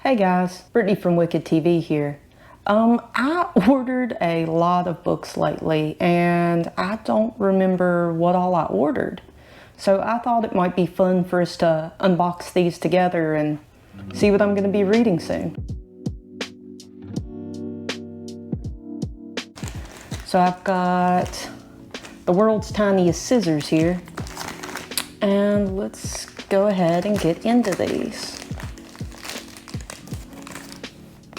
Hey guys, Brittany from Wicked TV here. I ordered a lot of books lately and I don't remember what all I ordered. So I thought it might be fun for us to unbox these together and see what I'm going to be reading soon. So I've got The World's Tiniest Scissors here. And let's go ahead and get into these.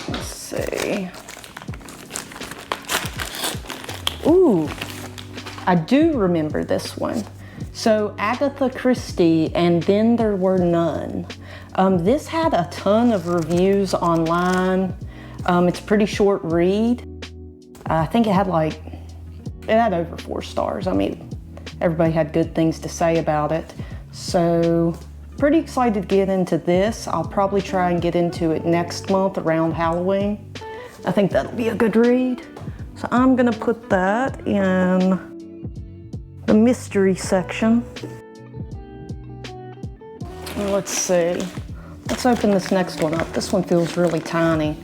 Let's see. Ooh, I do remember this one. So Agatha Christie, And Then There Were None. This had a ton of reviews online. It's a pretty short read. I think it had over 4 stars. I mean, everybody had good things to say about it. So pretty excited to get into this. I'll probably try and get into it next month around Halloween. I think that'll be a good read. So I'm gonna put that in the mystery section. Let's see. Let's open this next one up. This one feels really tiny.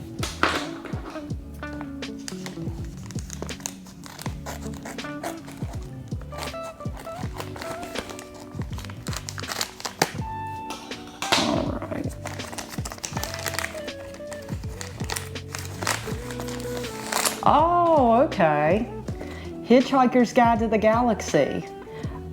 Oh, okay. Hitchhiker's Guide to the Galaxy.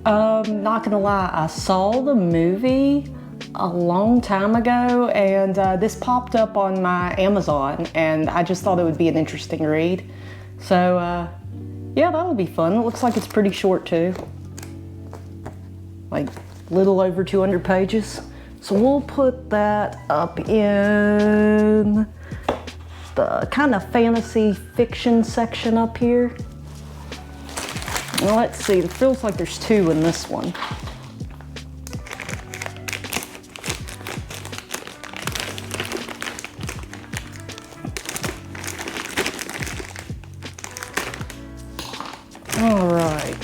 Not gonna lie, I saw the movie a long time ago and this popped up on my Amazon and I just thought it would be an interesting read. So yeah, that'll be fun. It looks like it's pretty short too. Like little over 200 pages. So we'll put that up in the kind of fantasy fiction section up here. Now let's see, it feels like there's 2 in this one. All right.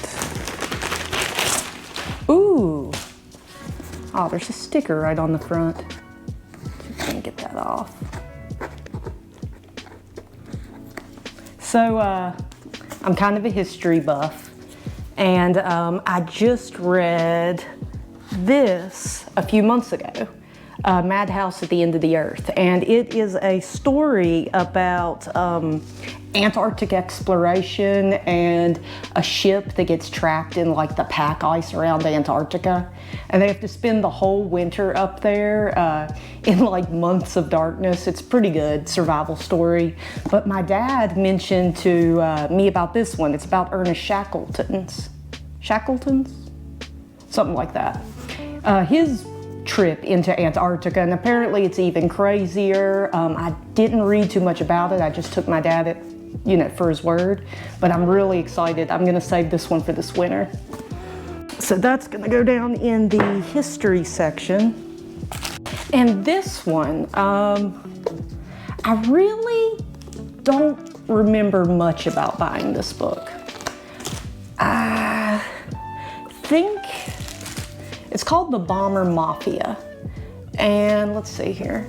Ooh. Oh, there's a sticker right on the front. Can't get that off. So I'm kind of a history buff, and I just read this a few months ago, Madhouse at the End of the Earth, and it is a story about Antarctic exploration and a ship that gets trapped in like the pack ice around Antarctica, and they have to spend the whole winter up there in like months of darkness. It's pretty good survival story. But my dad mentioned to me about this one. It's about Ernest Shackleton's, something like that. His trip into Antarctica, and apparently it's even crazier. I didn't read too much about it. I just took my dad at, for his word, but I'm really excited. I'm gonna save this one for this winter. So that's gonna go down in the history section. And this one, I really don't remember much about buying this book. I think it's called The Bomber Mafia. And let's see here.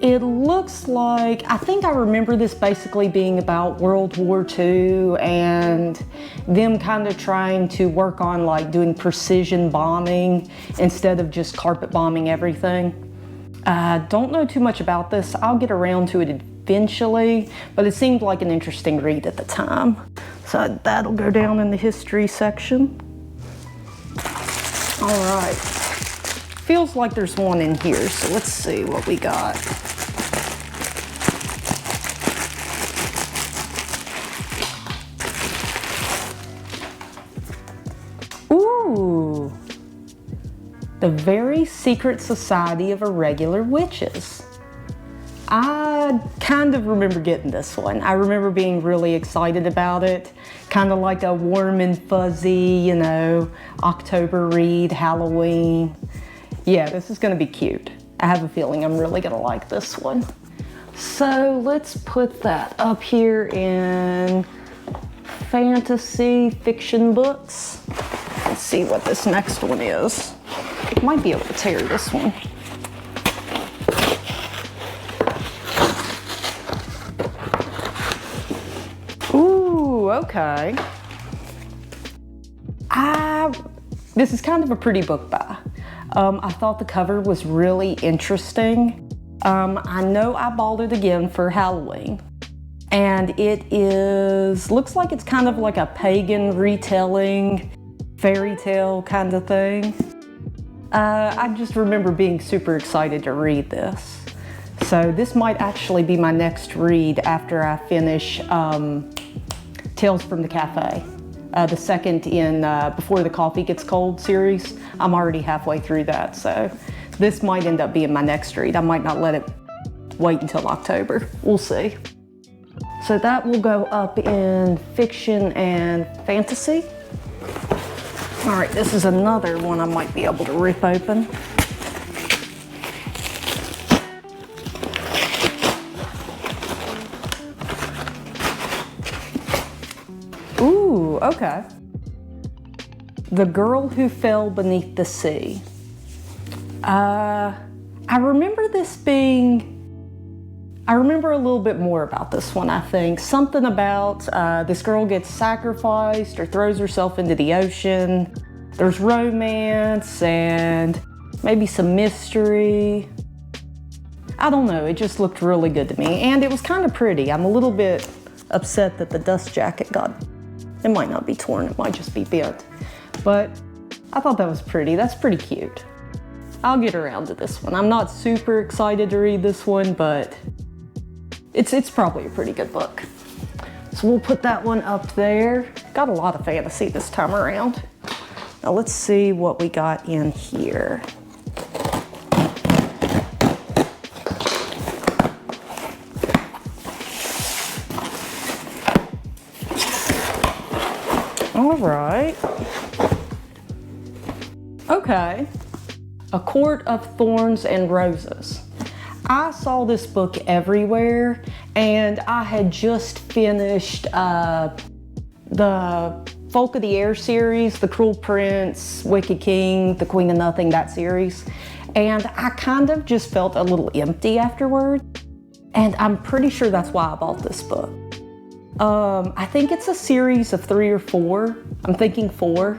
It looks like, I think I remember this basically being about World War II and them kind of trying to work on like doing precision bombing instead of just carpet bombing everything. Don't know too much about this. I'll get around to it eventually, but it seemed like an interesting read at the time. So that'll go down in the history section. All right. Feels like there's one in here, so let's see what we got. Ooh, The Very Secret Society of Irregular Witches. I kind of remember getting this one. I remember being really excited about it. Kind of like a warm and fuzzy, October read, Halloween. Yeah, this is gonna be cute. I have a feeling I'm really gonna like this one. So let's put that up here in fantasy fiction books. Let's see what this next one is. Might be able to tear this one. okay. This is kind of a pretty book buy. I thought the cover was really interesting. I know I bought it again for Halloween. And it looks like it's kind of like a pagan retelling, fairy tale kind of thing. I just remember being super excited to read this. So this might actually be my next read after I finish Tales from the Cafe. The second in Before the Coffee Gets Cold series. I'm already halfway through that, so this might end up being my next read. I might not let it wait until October. We'll see. So that will go up in fiction and fantasy. All right, this is another one I might be able to rip open. Ooh, okay. The Girl Who Fell Beneath the Sea. I remember this being, I remember a little bit more about this one, I think. Something about this girl gets sacrificed or throws herself into the ocean. There's romance and maybe some mystery. I don't know, it just looked really good to me. And it was kind of pretty. I'm a little bit upset that the dust jacket it might not be torn, it might just be bent. But I thought that was pretty. That's pretty cute. I'll get around to this one. I'm not super excited to read this one, but it's probably a pretty good book. So we'll put that one up there. Got a lot of fantasy this time around. Now let's see what we got in here. All right. Okay. A Court of Thorns and Roses. I saw this book everywhere, and I had just finished the Folk of the Air series, The Cruel Prince, Wicked King, The Queen of Nothing, that series. And I kind of just felt a little empty afterward. And I'm pretty sure that's why I bought this book. I think it's a series of 3 or 4. I'm thinking 4.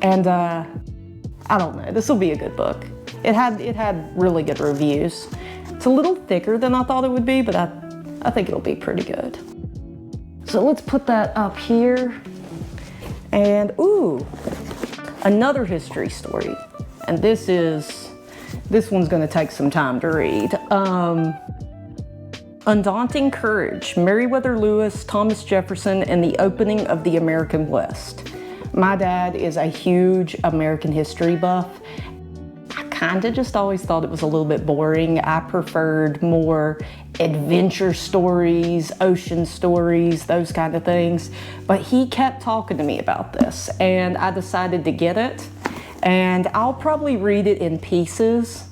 And I don't know, this will be a good book. It had really good reviews. It's a little thicker than I thought it would be, but I think it'll be pretty good. So let's put that up here. And ooh, another history story. And this one's gonna take some time to read. Undaunting Courage, Meriwether Lewis, Thomas Jefferson, and the Opening of the American West. My dad is a huge American history buff. I kind of just always thought it was a little bit boring. I preferred more adventure stories, ocean stories, those kind of things. But he kept talking to me about this, and I decided to get it. And I'll probably read it in pieces.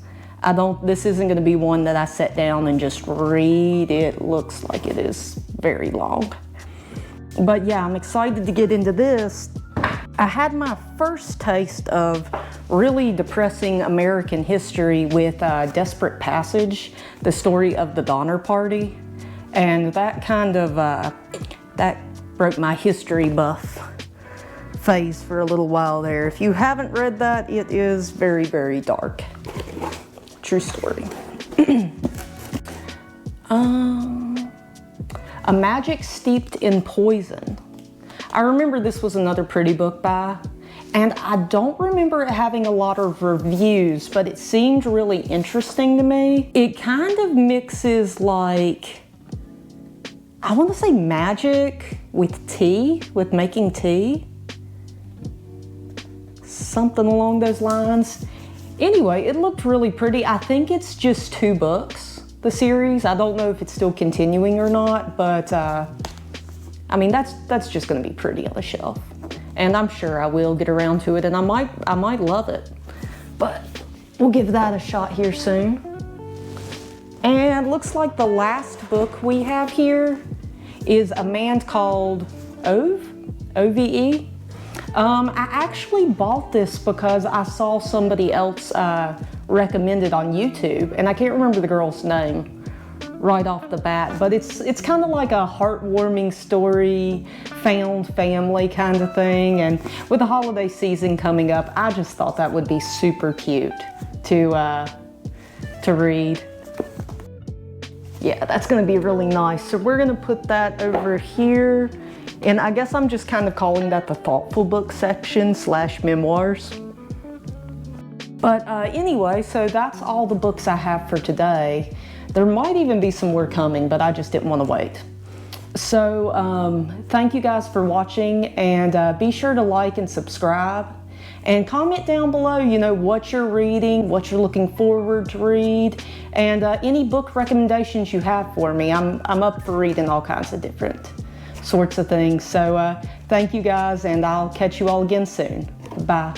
This isn't going to be one that I sit down and just read. It looks like it is very long. But yeah, I'm excited to get into this. I had my first taste of really depressing American history with Desperate Passage, the story of the Donner Party. And that kind of, that broke my history buff phase for a little while there. If you haven't read that, it is very, very dark. True story. A Magic Steeped in Poison. I remember this was another pretty book buy, and I don't remember it having a lot of reviews, but it seemed really interesting to me. It kind of mixes, like, I want to say magic with tea, with making tea. Something along those lines. Anyway, it looked really pretty. I think it's just 2 books, the series. I don't know if it's still continuing or not, but I mean, that's just gonna be pretty on the shelf. And I'm sure I will get around to it, and I might love it. But we'll give that a shot here soon. And looks like the last book we have here is a man called Ove, O-V-E. I actually bought this because I saw somebody else recommend it on YouTube, and I can't remember the girl's name. right off the bat, but it's kind of like a heartwarming story, found family kind of thing, and with the holiday season coming up, I just thought that would be super cute to read. Yeah, that's gonna be really nice. So we're gonna put that over here, and I guess I'm just kind of calling that the thoughtful book section / memoirs. But anyway, so that's all the books I have for today. There might even be some more coming, but I just didn't want to wait. So thank you guys for watching, and be sure to like and subscribe. And comment down below, you know, what you're reading, what you're looking forward to read, and any book recommendations you have for me. I'm up for reading all kinds of different sorts of things. So thank you guys, and I'll catch you all again soon. Bye.